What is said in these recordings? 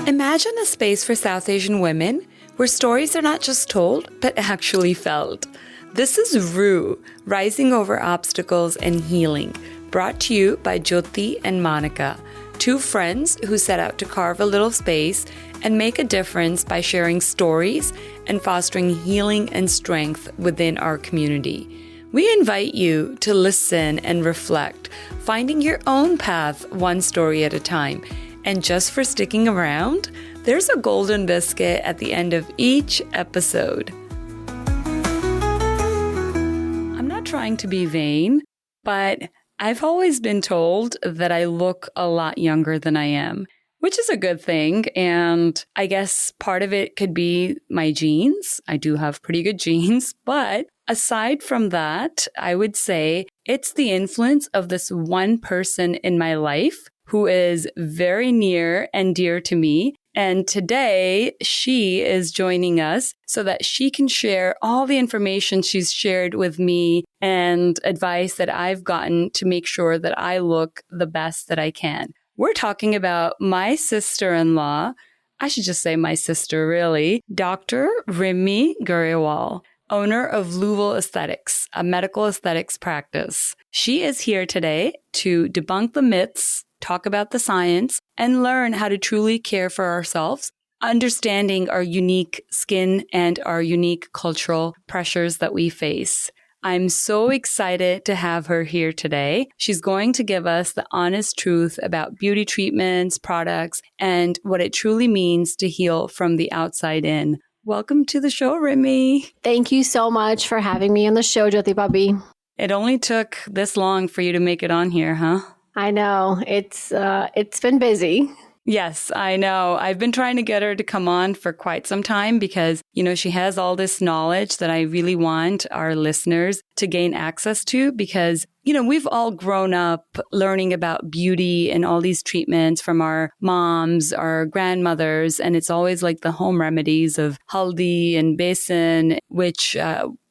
Imagine a space for South Asian women where stories are not just told, but actually felt. This is Rue, Rising Over Obstacles and Healing, brought to you by Jyoti and Monica, two friends who set out to carve a little space and make a difference by sharing stories and fostering healing and strength within our community. We invite you to listen and reflect, finding your own path one story at a time. And just for sticking around, there's a golden biscuit at the end of each episode. I'm not trying to be vain, but I've always been told that I look a lot younger than I am, which is a good thing. And I guess part of it could be my genes. I do have pretty good genes. But aside from that, I would say it's the influence of this one person in my life who is very near and dear to me. And today she is joining us so that she can share all the information she's shared with me and advice that I've gotten to make sure that I look the best that I can. We're talking about my sister-in-law, I should just say my sister really, Dr. Rimy Grewal, owner of Louisville Aesthetics, a medical aesthetics practice. She is here today to debunk the myths, talk about the science, and learn how to truly care for ourselves, understanding our unique skin and our unique cultural pressures that we face. I'm so excited to have her here today. She's going to give us the honest truth about beauty treatments, products, and what it truly means to heal from the outside in. Welcome to the show, Rimy. Thank you so much for having me on the show, Jyoti Bhabhi. It only took this long for you to make it on here, huh? I know. It's been busy. Yes, I know. I've been trying to get her to come on for quite some time because, she has all this knowledge that I really want our listeners to gain access to because, we've all grown up learning about beauty and all these treatments from our moms, our grandmothers, and it's always like the home remedies of haldi and besan, which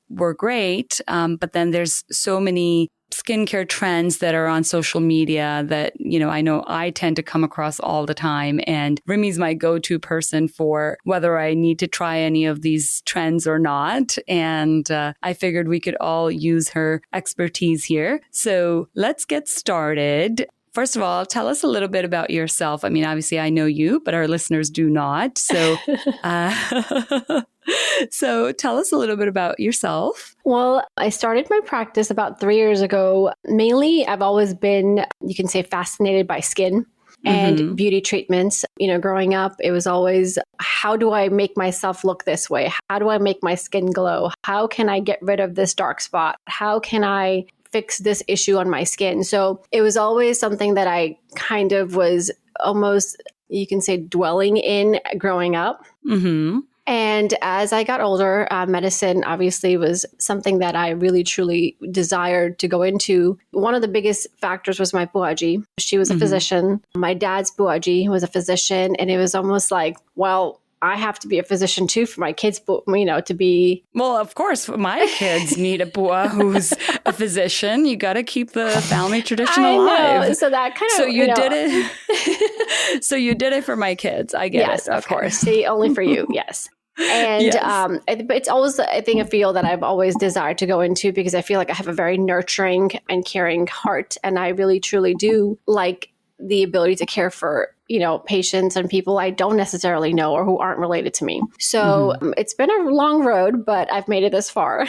were great. But then there's so many skincare trends that are on social media that, I know I tend to come across all the time. And Rimy's my go-to person for whether I need to try any of these trends or not. And I figured we could all use her expertise here. So let's get started. First of all, tell us a little bit about yourself. I mean, obviously I know you, but our listeners do not. So, so tell us a little bit about yourself. Well, I started my practice about 3 years ago. Mainly, I've always been, you can say, fascinated by skin and beauty treatments. Growing up, it was always, how do I make myself look this way? How do I make my skin glow? How can I get rid of this dark spot? How can I fix this issue on my skin? So it was always something that I kind of was almost, you can say, dwelling in growing up. Mm-hmm. And as I got older, medicine obviously was something that I really, truly desired to go into. One of the biggest factors was my buaji. She was a physician. My dad's buaji was a physician. And it was almost like, well, I have to be a physician too for my kids, to be. Well, of course, my kids need a bua who's a physician. You got to keep the family tradition alive. I know. So that kind of. So you did it. So you did it for my kids. I get it. Yes, of course. See, only for you. Yes. And yes. It's always, I think, a field that I've always desired to go into because I feel like I have a very nurturing and caring heart. And I really, truly do like the ability to care for, patients and people I don't necessarily know or who aren't related to me. So it's been a long road, but I've made it this far.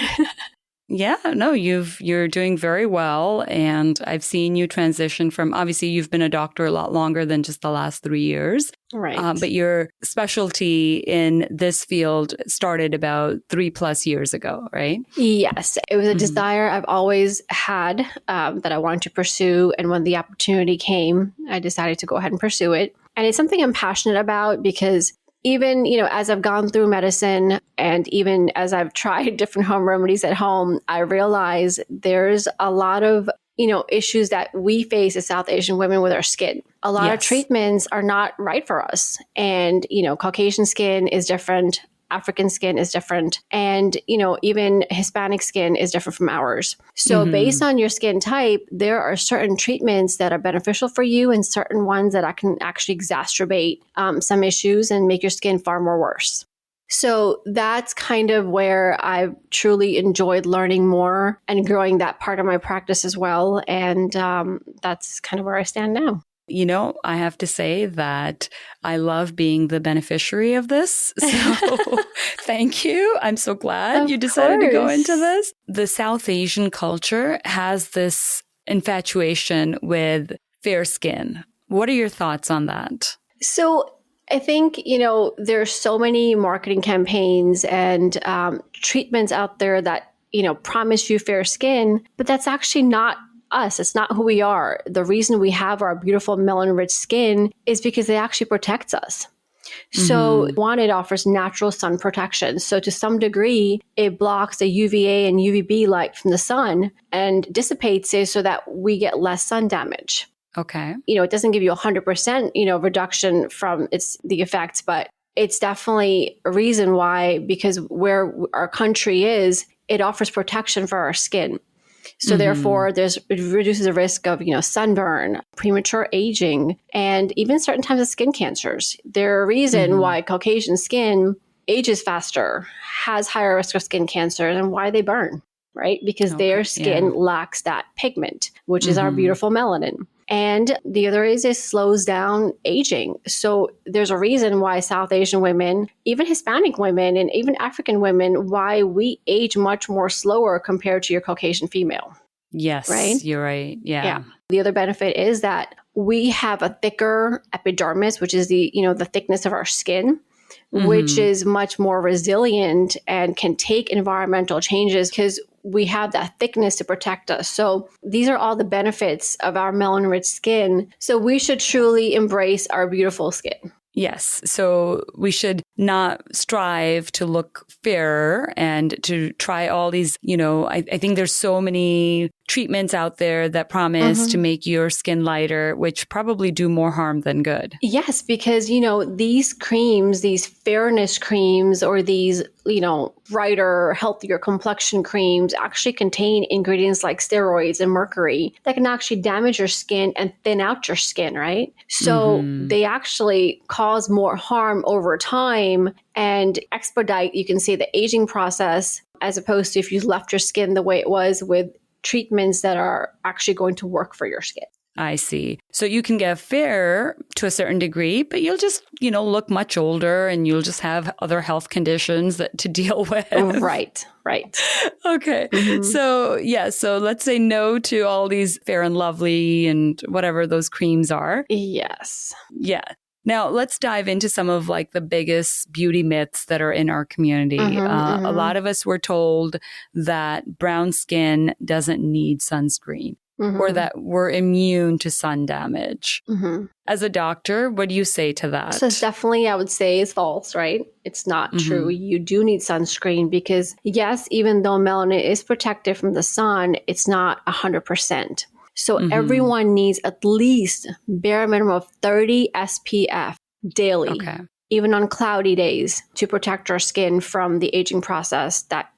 Yeah, no, you're doing very well. And I've seen you transition from, obviously you've been a doctor a lot longer than just the last 3 years. Right. But your specialty in this field started about 3+ years ago, right? Yes. It was a desire I've always had that I wanted to pursue. And when the opportunity came, I decided to go ahead and pursue it. And it's something I'm passionate about because even, as I've gone through medicine and even as I've tried different home remedies at home, I realize there's a lot of, issues that we face as South Asian women with our skin. A lot of treatments are not right for us. And, Caucasian skin is different. African skin is different. And, even Hispanic skin is different from ours. So based on your skin type, there are certain treatments that are beneficial for you and certain ones that can actually exacerbate some issues and make your skin far more worse. So that's kind of where I've truly enjoyed learning more and growing that part of my practice as well. And that's kind of where I stand now. I have to say that I love being the beneficiary of this. So thank you. I'm so glad you decided to go into this. The South Asian culture has this infatuation with fair skin. What are your thoughts on that? So I think, there's so many marketing campaigns and treatments out there that, promise you fair skin, but that's actually not us. It's not who we are. The reason we have our beautiful melanin-rich skin is because it actually protects us. So one, it offers natural sun protection. So to some degree, it blocks the UVA and UVB light from the sun and dissipates it so that we get less sun damage. Okay. It doesn't give you 100%, reduction from the effects, but it's definitely a reason why, because where our country is, it offers protection for our skin. So therefore, it reduces the risk of, sunburn, premature aging, and even certain types of skin cancers. There's a reason why Caucasian skin ages faster, has higher risk of skin cancer, and why they burn, right? Because their skin lacks that pigment, which is our beautiful melanin. And the other is it slows down aging. So there's a reason why South Asian women, even Hispanic women, and even African women, why we age much more slower compared to your Caucasian female. Yes, right? You're right. Yeah. The other benefit is that we have a thicker epidermis, which is the thickness of our skin, which is much more resilient and can take environmental changes because we have that thickness to protect us. So these are all the benefits of our melanin-rich skin. So we should truly embrace our beautiful skin. Yes. So we should not strive to look fairer and to try all these, I think there's so many treatments out there that promise to make your skin lighter, which probably do more harm than good. Yes, because, these creams, these fairness creams, or these, brighter, healthier complexion creams actually contain ingredients like steroids and mercury that can actually damage your skin and thin out your skin, right? So they actually cause more harm over time and expedite, you can say, the aging process, as opposed to if you left your skin the way it was with treatments that are actually going to work for your skin. I see. So you can get fair to a certain degree, but you'll just, look much older and you'll just have other health conditions to deal with. Right. Okay. So let's say no to all these Fair and Lovely and whatever those creams are. Yes. Yeah. Now, let's dive into some of the biggest beauty myths that are in our community. A lot of us were told that brown skin doesn't need sunscreen. Or that we're immune to sun damage. As a doctor, what do you say to that? So definitely, I would say is false, right? It's not true. You do need sunscreen because, yes, even though melanin is protected from the sun, it's not 100%. So everyone needs at least bare minimum of 30 SPF daily, even on cloudy days, to protect our skin from the aging process that,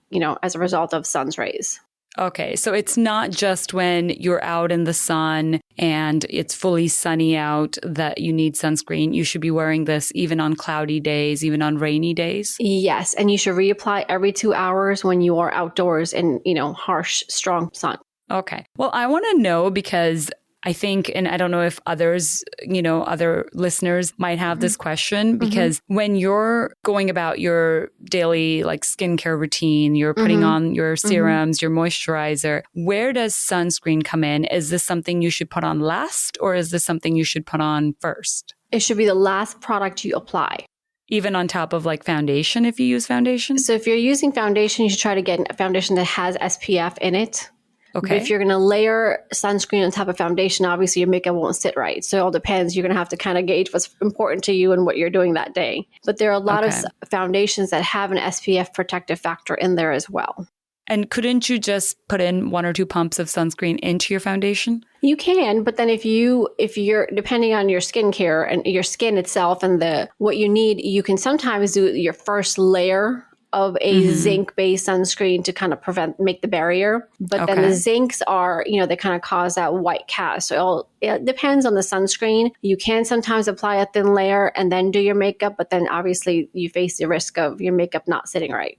as a result of sun's rays. Okay, so it's not just when you're out in the sun and it's fully sunny out that you need sunscreen. You should be wearing this even on cloudy days, even on rainy days? Yes, and you should reapply every 2 hours when you are outdoors in, harsh, strong sun. Okay. Well, I want to know because I think, and I don't know if others, other listeners might have this question, because when you're going about your daily skincare routine, you're putting on your serums, your moisturizer, where does sunscreen come in? Is this something you should put on last, or is this something you should put on first? It should be the last product you apply. Even on top of foundation, if you use foundation? So if you're using foundation, you should try to get a foundation that has SPF in it. Okay. But if you're going to layer sunscreen on top of foundation, obviously your makeup won't sit right. So it all depends. You're going to have to kind of gauge what's important to you and what you're doing that day. But there are a lot of foundations that have an SPF protective factor in there as well. And couldn't you just put in 1 or 2 pumps of sunscreen into your foundation? You can, but then if you're depending on your skincare and your skin itself and what you need, you can sometimes do your first layer of a zinc-based sunscreen to kind of make the barrier. But then the zincs are, they kind of cause that white cast. So it depends on the sunscreen. You can sometimes apply a thin layer and then do your makeup, but then obviously you face the risk of your makeup not sitting right.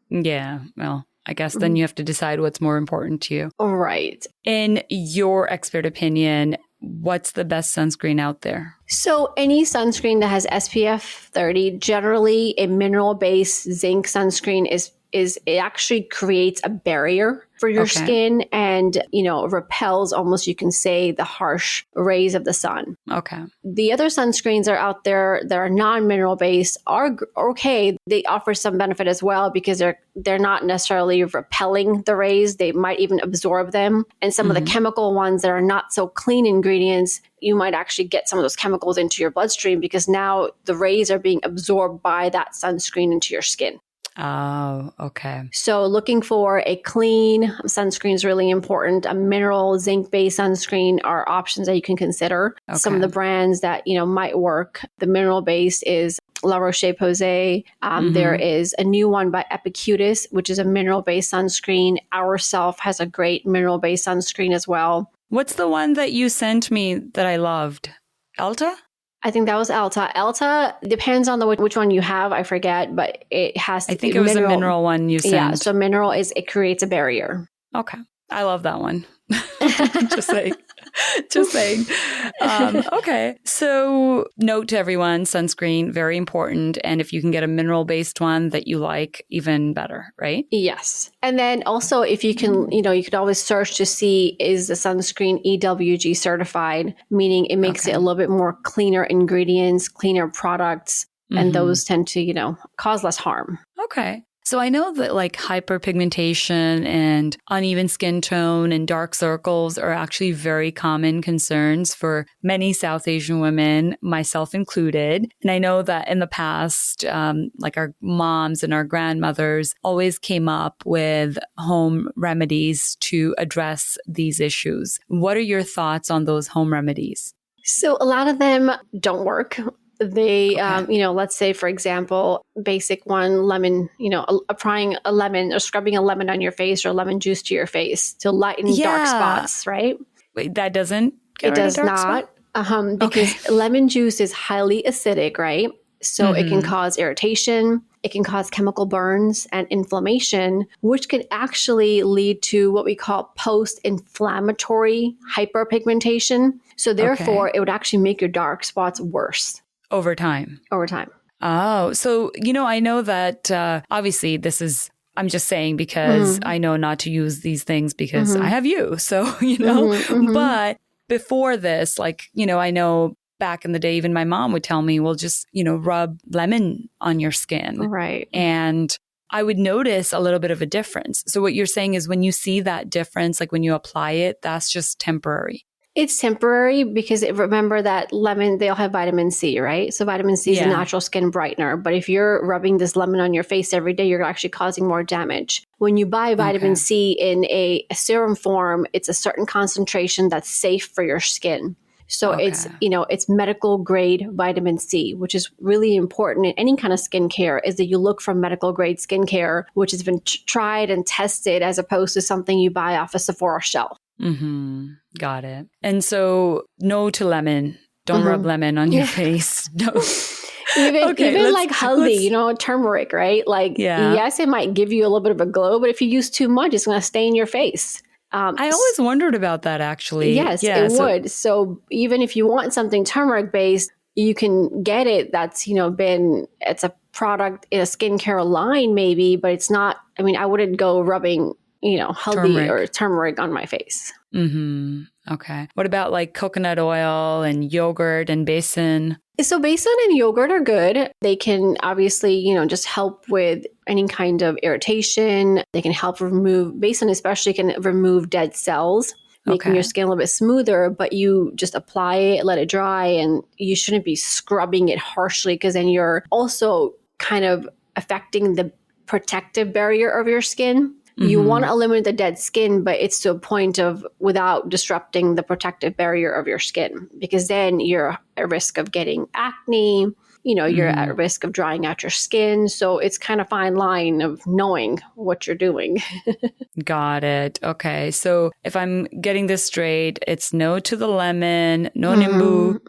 Yeah, well, I guess then you have to decide what's more important to you. Right. In your expert opinion, what's the best sunscreen out there? So any sunscreen that has SPF 30, generally a mineral-based zinc sunscreen it actually creates a barrier for your skin and, repels almost, you can say, the harsh rays of the sun. Okay. The other sunscreens that are out there that are non-mineral based are okay. They offer some benefit as well because they're not necessarily repelling the rays. They might even absorb them. And some of the chemical ones that are not so clean ingredients, you might actually get some of those chemicals into your bloodstream because now the rays are being absorbed by that sunscreen into your skin. Oh, okay. So looking for a clean sunscreen is really important. A mineral zinc-based sunscreen are options that you can consider. Okay. Some of the brands that, might work. The mineral-based is La Roche-Posay. There is a new one by Epicutis, which is a mineral-based sunscreen. Ourself has a great mineral-based sunscreen as well. What's the one that you sent me that I loved? Elta? I think that was Elta. Elta depends on which one you have. I forget, but it has. I think it was a mineral one you sent. Yeah, so mineral it creates a barrier. Okay, I love that one. Just saying. Okay, so note to everyone: sunscreen very important, and if you can get a mineral-based one that you like, even better, right? Yes, and then also if you can, you could always search to see is the sunscreen EWG certified, meaning it makes it a little bit more cleaner ingredients, cleaner products, and those tend to, cause less harm. Okay. So I know that like hyperpigmentation and uneven skin tone and dark circles are actually very common concerns for many South Asian women, myself included. And I know that in the past, like our moms and our grandmothers always came up with home remedies to address these issues. What are your thoughts on those home remedies? So a lot of them don't work. They, let's say, for example, basic one, lemon, applying a lemon or scrubbing a lemon on your face or lemon juice to your face to lighten dark spots, right? Wait, that doesn't get rid of dark spot? Because lemon juice is highly acidic, right? So it can cause irritation. It can cause chemical burns and inflammation, which can actually lead to what we call post-inflammatory hyperpigmentation. So therefore, it would actually make your dark spots worse. Over time. Oh, so, I know that obviously this is, I'm just saying because I know not to use these things because I have you. So, but before this, like, I know back in the day, even my mom would tell me, well, just, rub lemon on your skin. Right. And I would notice a little bit of a difference. So what you're saying is when you see that difference, like when you apply it, that's just temporary. It's temporary because remember that lemon, they all have vitamin C, right? So vitamin C is a natural skin brightener. But if you're rubbing this lemon on your face every day, you're actually causing more damage. When you buy vitamin C in a serum form, it's a certain concentration that's safe for your skin. So it's medical grade vitamin C, which is really important in any kind of skincare, is that you look for medical grade skincare, which has been tried and tested as opposed to something you buy off a Sephora shelf. Got it. And so no to lemon. Don't rub lemon on your face. No. Even like haldi, turmeric, right? Like, yes, it might give you a little bit of a glow, but if you use too much, it's going to stain your face. I always wondered about that, actually. Yes, it would. So even if you want something turmeric based, you can get it. That's, it's a product in a skincare line maybe, but it's not, I wouldn't go rubbing haldi or turmeric on my face. Okay. What about like coconut oil and yogurt and besan? So besan and yogurt are good. They can obviously, just help with any kind of irritation. They can help besan especially can remove dead cells, making your skin a little bit smoother, but you just apply it, let it dry, and you shouldn't be scrubbing it harshly because then you're also kind of affecting the protective barrier of your skin. You want to eliminate the dead skin, but it's to a point of without disrupting the protective barrier of your skin, because then you're at risk of getting acne. You're at risk of drying out your skin. So it's kind of fine line of knowing what you're doing. Got it. Okay. So if I'm getting this straight, it's no to the lemon, no nimbu,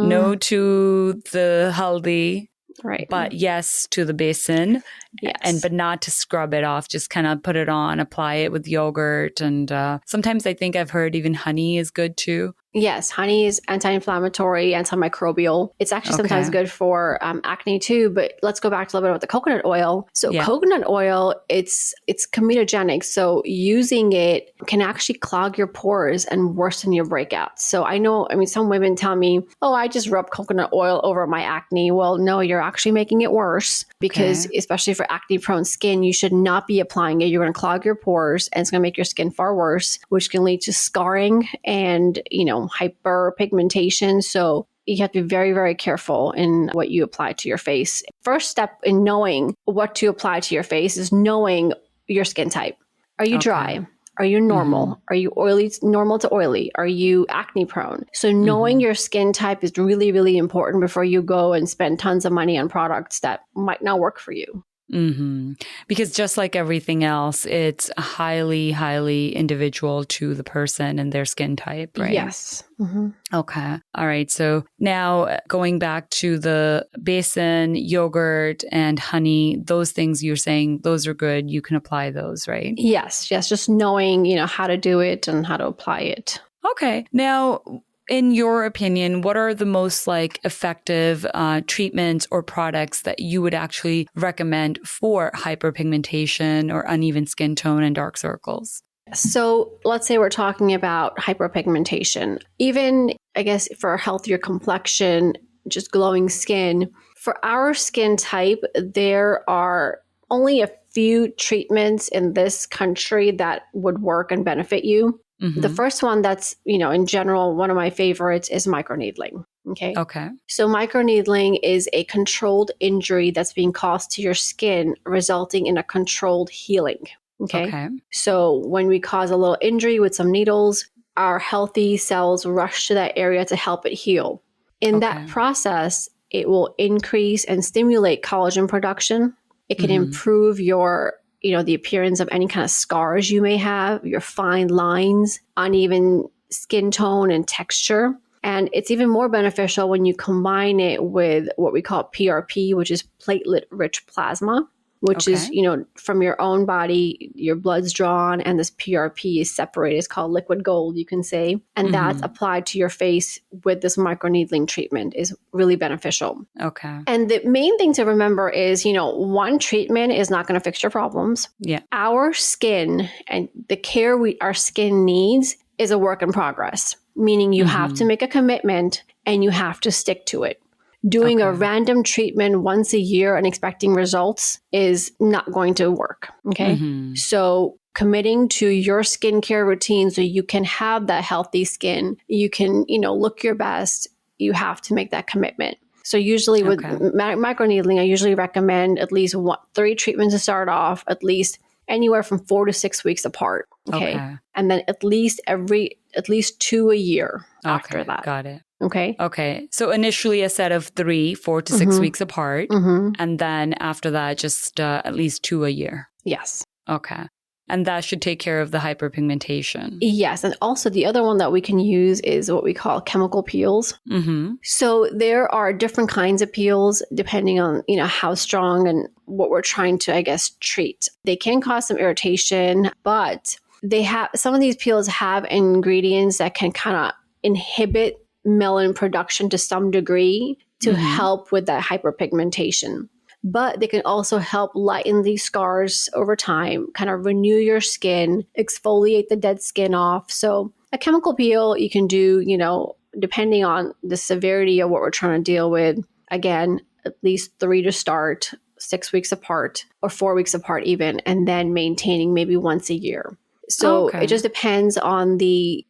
no to the haldi. Right. But yes to the basin. Yes. But not to scrub it off, just kind of put it on, apply it with yogurt. And sometimes I think I've heard even honey is good too. Yes, honey is anti-inflammatory, antimicrobial. It's actually sometimes good for acne too. But let's go back to a little bit about the coconut oil. So coconut oil, it's comedogenic. So using it can actually clog your pores and worsen your breakouts. So some women tell me, oh, I just rub coconut oil over my acne. Well, no, you're actually making it worse, because especially for acne-prone skin, you should not be applying it. You're going to clog your pores, and it's going to make your skin far worse, which can lead to scarring and, hyperpigmentation. So you have to be very, very careful in what you apply to your face. First step in knowing what to apply to your face is knowing your skin type. Are you dry? Are you normal? Are you oily, normal to oily? Are you acne prone? So knowing your skin type is really, really important before you go and spend tons of money on products that might not work for you. Because just like everything else, it's highly, highly individual to the person and their skin type, right? Yes. Okay. All right. So now going back to the basin, yogurt, and honey, those things you're saying, those are good. You can apply those, right? Yes. Just knowing, how to do it and how to apply it. Okay. Now, in your opinion, what are the most effective treatments or products that you would actually recommend for hyperpigmentation or uneven skin tone and dark circles? So let's say we're talking about hyperpigmentation. Even, I guess, for a healthier complexion, just glowing skin. For our skin type, there are only a few treatments in this country that would work and benefit you. The first one that's, in general, one of my favorites is microneedling. Okay. So microneedling is a controlled injury that's being caused to your skin, resulting in a controlled healing. Okay. So when we cause a little injury with some needles, our healthy cells rush to that area to help it heal. In that process, it will increase and stimulate collagen production. It can improve your the appearance of any kind of scars you may have, your fine lines, uneven skin tone and texture. And it's even more beneficial when you combine it with what we call PRP, which is platelet-rich plasma, which is, from your own body, your blood's drawn and this PRP is separated. It's called liquid gold, you can say. And that's applied to your face with this microneedling treatment is really beneficial. Okay. And the main thing to remember is, one treatment is not going to fix your problems. Yeah. Our skin and the care our skin needs is a work in progress, meaning you have to make a commitment and you have to stick to it. Doing a random treatment once a year and expecting results is not going to work. Okay. So committing to your skincare routine so you can have that healthy skin, you can, look your best, you have to make that commitment. So usually with microneedling, I usually recommend at least 3 treatments to start off, at least anywhere from 4 to 6 weeks apart. Okay. And then at least 2 a year after that. Got it. Okay. So initially a set of 3, 4 to 6 weeks apart. And then after that, just at least 2 a year. Yes. Okay. And that should take care of the hyperpigmentation. Yes. And also the other one that we can use is what we call chemical peels. So there are different kinds of peels depending on, how strong and what we're trying to, I guess, treat. They can cause some irritation, but some of these peels have ingredients that can kind of inhibit melanin production to some degree to help with that hyperpigmentation. But they can also help lighten these scars over time, kind of renew your skin, exfoliate the dead skin off. So a chemical peel you can do, depending on the severity of what we're trying to deal with. Again, at least 3 to start, 6 weeks apart or 4 weeks apart even, and then maintaining maybe once a year. So it just depends on the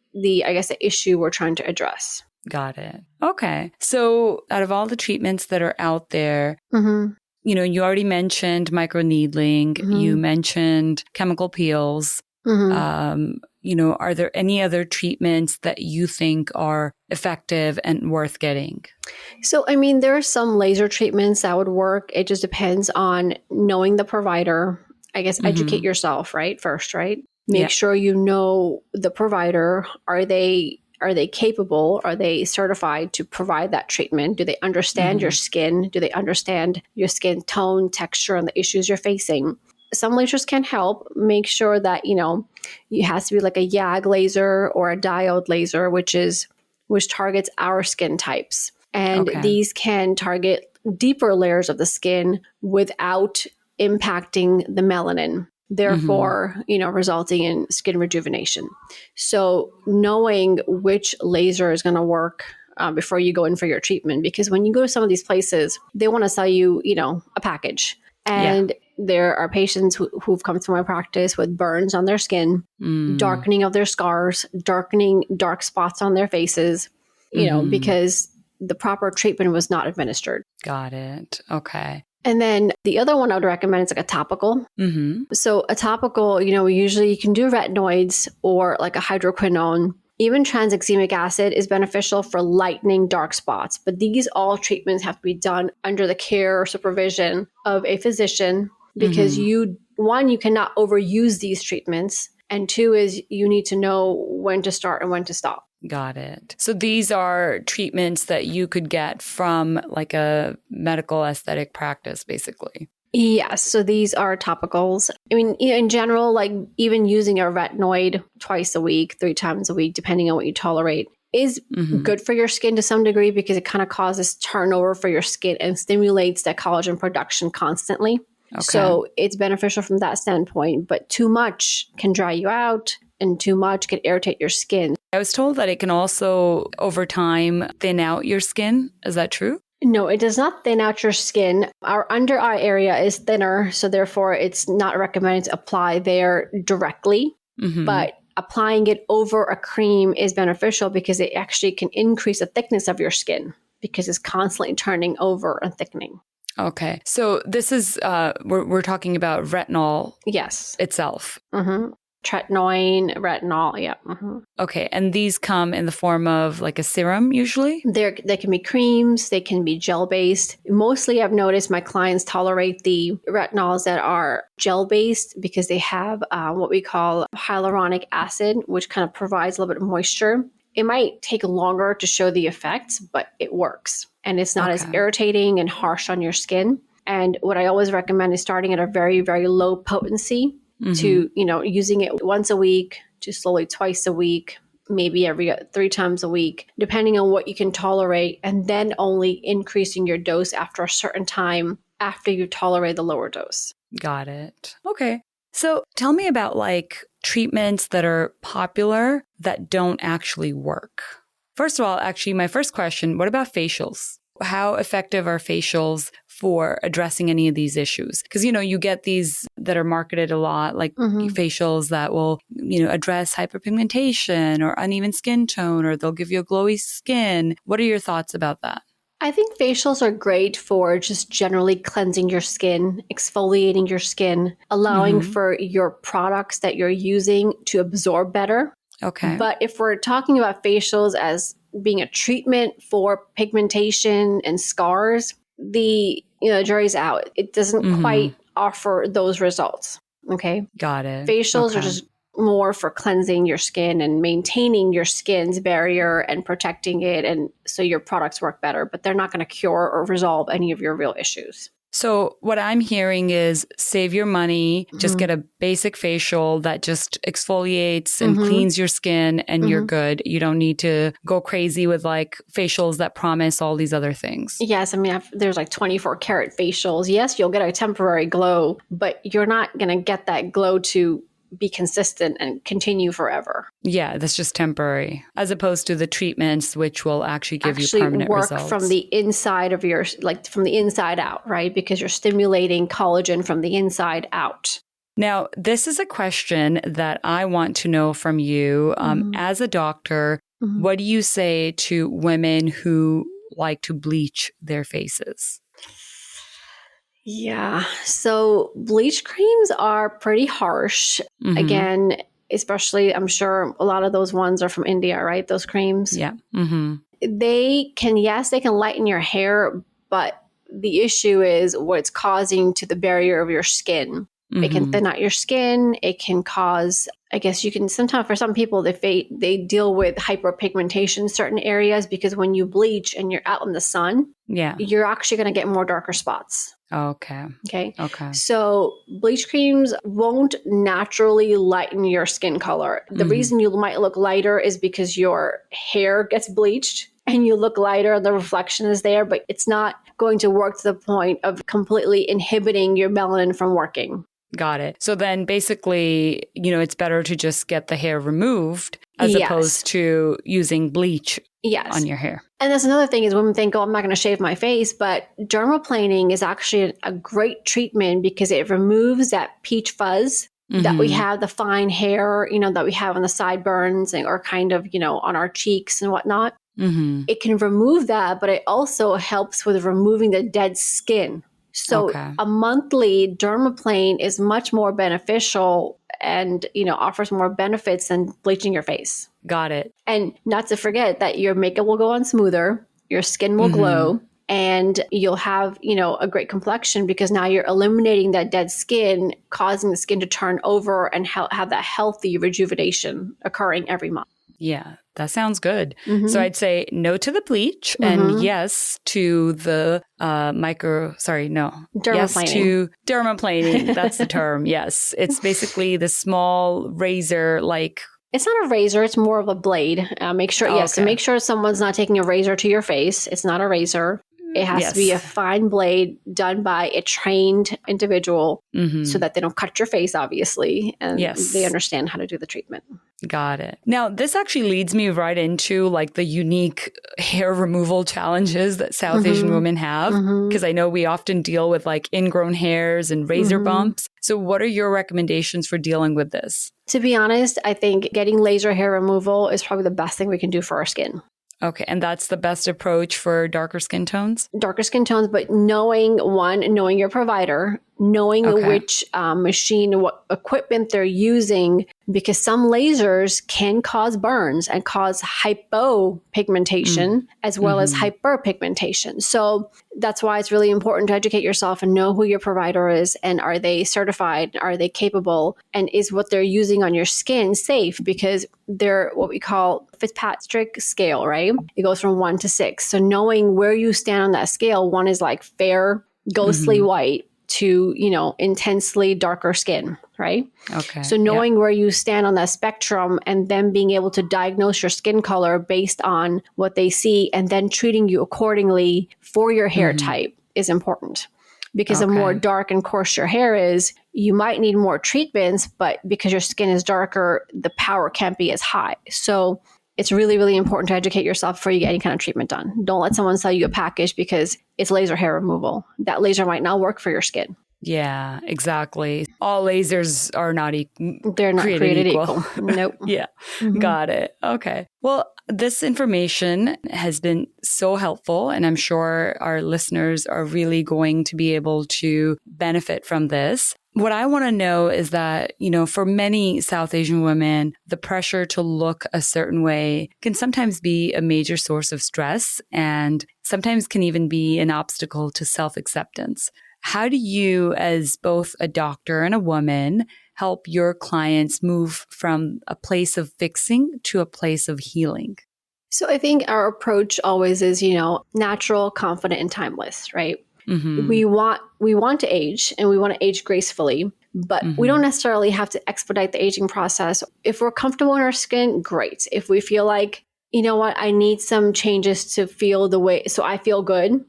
issue we're trying to address. Got it. Okay. So out of all the treatments that are out there, you already mentioned microneedling. You mentioned chemical peels. Are there any other treatments that you think are effective and worth getting? So, there are some laser treatments that would work. It just depends on knowing the provider. I guess educate yourself, right? First, right? Make sure you know the provider. Are they capable? Are they certified to provide that treatment? Do they understand your skin? Do they understand your skin tone, texture, and the issues you're facing? Some lasers can help. Make sure that, it has to be like a YAG laser or a diode laser, which targets our skin types. And these can target deeper layers of the skin without impacting the melanin, therefore, resulting in skin rejuvenation. So knowing which laser is going to work before you go in for your treatment, because when you go to some of these places, they want to sell you, a package. And there are patients who've come through my practice with burns on their skin, darkening of their scars, dark spots on their faces, because the proper treatment was not administered. Got it. Okay. And then the other one I would recommend is like a topical. So a topical, usually you can do retinoids or like a hydroquinone. Even tranexamic acid is beneficial for lightening dark spots. But these all treatments have to be done under the care or supervision of a physician because you cannot overuse these treatments. And two is you need to know when to start and when to stop. Got it. So these are treatments that you could get from like a medical aesthetic practice, basically. Yes. So these are topicals. In general, like even using a retinoid twice a week, 3 times a week, depending on what you tolerate, is good for your skin to some degree because it kind of causes turnover for your skin and stimulates that collagen production constantly. Okay. So it's beneficial from that standpoint, but too much can dry you out and too much can irritate your skin. I was told that it can also, over time, thin out your skin. Is that true? No, it does not thin out your skin. Our under eye area is thinner, so therefore it's not recommended to apply there directly. But applying it over a cream is beneficial because it actually can increase the thickness of your skin because it's constantly turning over and thickening. Okay. So this is, we're talking about retinol itself. Tretinoin, retinol, yeah. Okay, and these come in the form of like a serum usually? They can be creams, they can be gel-based. Mostly I've noticed my clients tolerate the retinols that are gel-based because they have what we call hyaluronic acid, which kind of provides a little bit of moisture. It might take longer to show the effects, but it works. And it's not as irritating and harsh on your skin. And what I always recommend is starting at a very, very low potency to, using it once a week to slowly twice a week, maybe every 3 times a week, depending on what you can tolerate, and then only increasing your dose after a certain time after you tolerate the lower dose. Got it. Okay. So tell me about like treatments that are popular that don't actually work. First of all, actually, my first question, what about facials? How effective are facials for addressing any of these issues? Because, you get these that are marketed a lot, like facials that will, address hyperpigmentation or uneven skin tone, or they'll give you a glowy skin. What are your thoughts about that? I think facials are great for just generally cleansing your skin, exfoliating your skin, allowing for your products that you're using to absorb better. Okay. But if we're talking about facials as being a treatment for pigmentation and scars, the jury's out. It doesn't quite offer those results. Okay. Got it. Facials are just more for cleansing your skin and maintaining your skin's barrier and protecting it. And so your products work better, but they're not going to cure or resolve any of your real issues. So what I'm hearing is save your money, just get a basic facial that just exfoliates and cleans your skin and you're good. You don't need to go crazy with like facials that promise all these other things. Yes. There's like 24 karat facials. Yes, you'll get a temporary glow, but you're not going to get that glow to be consistent and continue forever. Yeah, that's just temporary, as opposed to the treatments, which will actually give you permanent work results. From the inside of from the inside out, right? Because you're stimulating collagen from the inside out. Now, this is a question that I want to know from you. As a doctor, what do you say to women who like to bleach their faces? Yeah. So bleach creams are pretty harsh. Mm-hmm. Again, especially I'm sure a lot of those ones are from India, right? Those creams. Yeah. Mm-hmm. They can lighten your hair, but the issue is what it's causing to the barrier of your skin. It can thin out your skin. It can cause, I guess you can sometimes, for some people, they deal with hyperpigmentation in certain areas because when you bleach and you're out in the sun, you're actually going to get more darker spots. Okay. Okay. So bleach creams won't naturally lighten your skin color. The reason you might look lighter is because your hair gets bleached and you look lighter and the reflection is there, but it's not going to work to the point of completely inhibiting your melanin from working. Got it. So then basically, it's better to just get the hair removed as opposed to using bleach on your hair. And that's another thing is women think, oh, I'm not going to shave my face. But dermaplaning is actually a great treatment because it removes that peach fuzz that we have, the fine hair, that we have on the sideburns or kind of, on our cheeks and whatnot. It can remove that, but it also helps with removing the dead skin. So a monthly dermaplane is much more beneficial and, offers more benefits than bleaching your face. Got it. And not to forget that your makeup will go on smoother, your skin will glow, and you'll have, a great complexion because now you're eliminating that dead skin, causing the skin to turn over and have that healthy rejuvenation occurring every month. Yeah, that sounds good. So I'd say no to the bleach and yes to the dermaplaning. Yes to dermaplaning. That's the term. Yes. It's basically the small razor like. It's not a razor. It's more of a blade. Make sure someone's not taking a razor to your face. It's not a razor. It has to be a fine blade done by a trained individual so that they don't cut your face, obviously, and they understand how to do the treatment. Got it. Now, this actually leads me right into like the unique hair removal challenges that South Asian women have, because I know we often deal with like ingrown hairs and razor bumps. So what are your recommendations for dealing with this? To be honest, I think getting laser hair removal is probably the best thing we can do for our skin. Okay. And that's the best approach for darker skin tones? Darker skin tones, but knowing your provider, knowing which machine, what equipment they're using, because some lasers can cause burns and cause hypopigmentation as well as hyperpigmentation. So that's why it's really important to educate yourself and know who your provider is and are they certified, are they capable, and is what they're using on your skin safe, because they're what we call Fitzpatrick scale, right? It goes from 1 to 6. So knowing where you stand on that scale, 1 is like fair, ghostly white, to, intensely darker skin, right? Okay. So knowing where you stand on that spectrum and then being able to diagnose your skin color based on what they see and then treating you accordingly for your hair type is important. Because the more dark and coarse your hair is, you might need more treatments, but because your skin is darker, the power can't be as high. So it's really, really important to educate yourself before you get any kind of treatment done. Don't let someone sell you a package because it's laser hair removal. That laser might not work for your skin. Yeah, exactly. All lasers are not equal. They're not created equal. Nope. Yeah, got it. Okay. Well, this information has been so helpful, and I'm sure our listeners are really going to be able to benefit from this. What I want to know is that, for many South Asian women, the pressure to look a certain way can sometimes be a major source of stress and sometimes can even be an obstacle to self-acceptance. How do you, as both a doctor and a woman, help your clients move from a place of fixing to a place of healing? So I think our approach always is, natural, confident, and timeless, right? We want to age and we want to age gracefully, but we don't necessarily have to expedite the aging process. If we're comfortable in our skin, great. If we feel like, I need some changes to feel the way, so I feel good,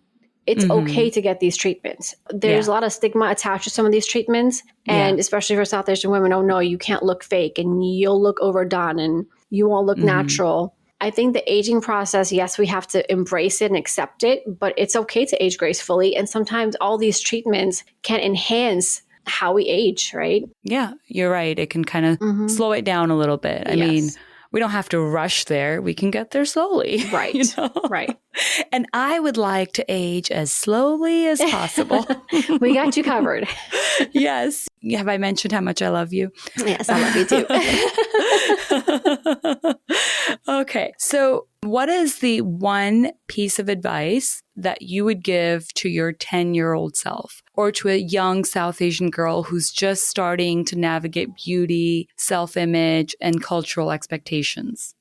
it's okay to get these treatments. There's a lot of stigma attached to some of these treatments. And especially for South Asian women, oh no, you can't look fake and you'll look overdone and you won't look natural. I think the aging process, yes, we have to embrace it and accept it, but it's okay to age gracefully. And sometimes all these treatments can enhance how we age, right? Yeah, you're right. It can kind of slow it down a little bit. I mean, we don't have to rush there. We can get there slowly. Right. Right. And I would like to age as slowly as possible. We got you covered. Yes. Have I mentioned how much I love you? Yes, I love you too. Okay. So what is the one piece of advice that you would give to your 10-year-old self or to a young South Asian girl who's just starting to navigate beauty, self-image, and cultural expectations?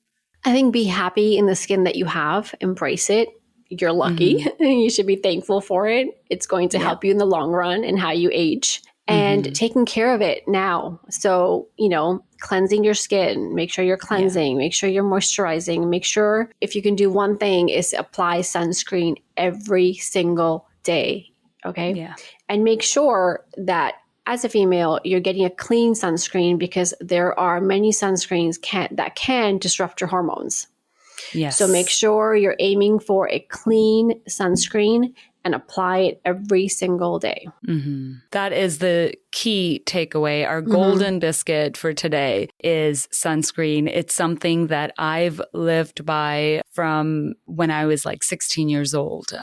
I think be happy in the skin that you have. Embrace it. You're lucky. Mm-hmm. You should be thankful for it. It's going to help you in the long run and how you age. And taking care of it now. So, cleansing your skin, make sure you're cleansing, make sure you're moisturizing, make sure if you can do one thing is apply sunscreen every single day. Okay. Yeah. And make sure that as a female, you're getting a clean sunscreen because there are many sunscreens that can disrupt your hormones. Yes. So make sure you're aiming for a clean sunscreen and apply it every single day. Mm-hmm. That is the key takeaway. Our golden biscuit for today is sunscreen. It's something that I've lived by from when I was like 16 years old.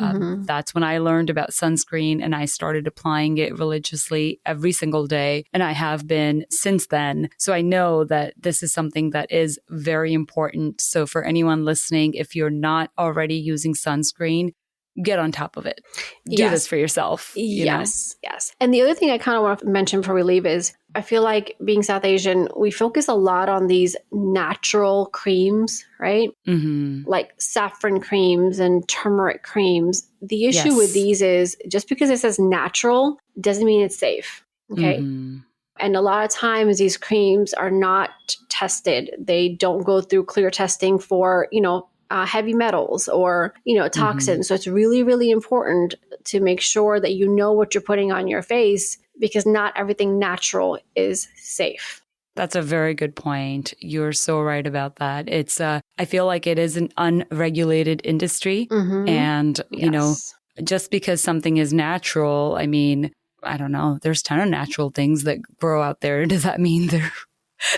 That's when I learned about sunscreen and I started applying it religiously every single day. And I have been since then. So I know that this is something that is very important. So for anyone listening, if you're not already using sunscreen, get on top of it. Do this for yourself. Yes. And the other thing I kind of want to mention before we leave is I feel like being South Asian, we focus a lot on these natural creams, right? Like saffron creams and turmeric creams. The issue with these is just because it says natural doesn't mean it's safe. Okay. And a lot of times these creams are not tested. They don't go through clear testing for, heavy metals or, toxins. So it's really, really important to make sure that you know what you're putting on your face because not everything natural is safe. That's a very good point. You're so right about that. It's, I feel like it is an unregulated industry. And, just because something is natural, I mean, I don't know, there's a ton of natural things that grow out there. Does that mean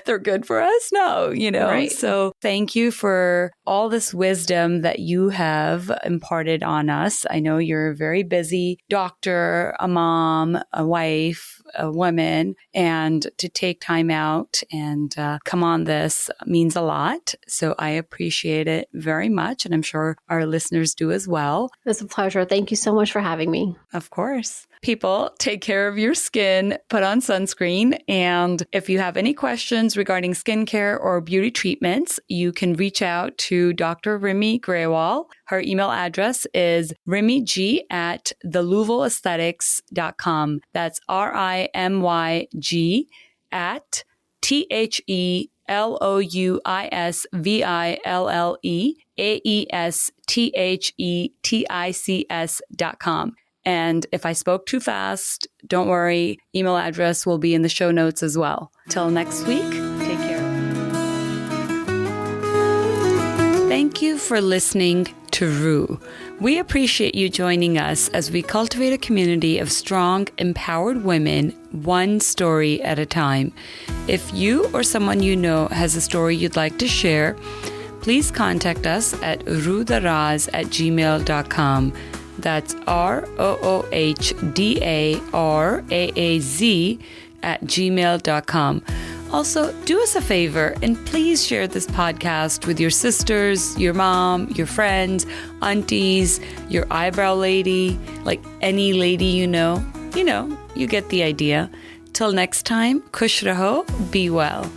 they're good for us? No, Right. So thank you for all this wisdom that you have imparted on us. I know you're a very busy doctor, a mom, a wife, a woman, and to take time out and come on this means a lot. So I appreciate it very much. And I'm sure our listeners do as well. It's a pleasure. Thank you so much for having me. Of course. People, take care of your skin, put on sunscreen. And if you have any questions regarding skincare or beauty treatments, you can reach out to Dr. Rimy Grewal. Her email address is rimyg@thelouisvilleaesthetics.com. That's RIMYG at TheLouisVilleaesthetics.com. And if I spoke too fast, don't worry, email address will be in the show notes as well. Till next week, take care. Thank you for listening to Rue. We appreciate you joining us as we cultivate a community of strong, empowered women, one story at a time. If you or someone you know has a story you'd like to share, please contact us at rudaraz@gmail.com. That's ROOHDARAAZ@gmail.com. Also, do us a favor and please share this podcast with your sisters, your mom, your friends, aunties, your eyebrow lady, like any lady you know. You get the idea. Till next time, Kush raho, be well.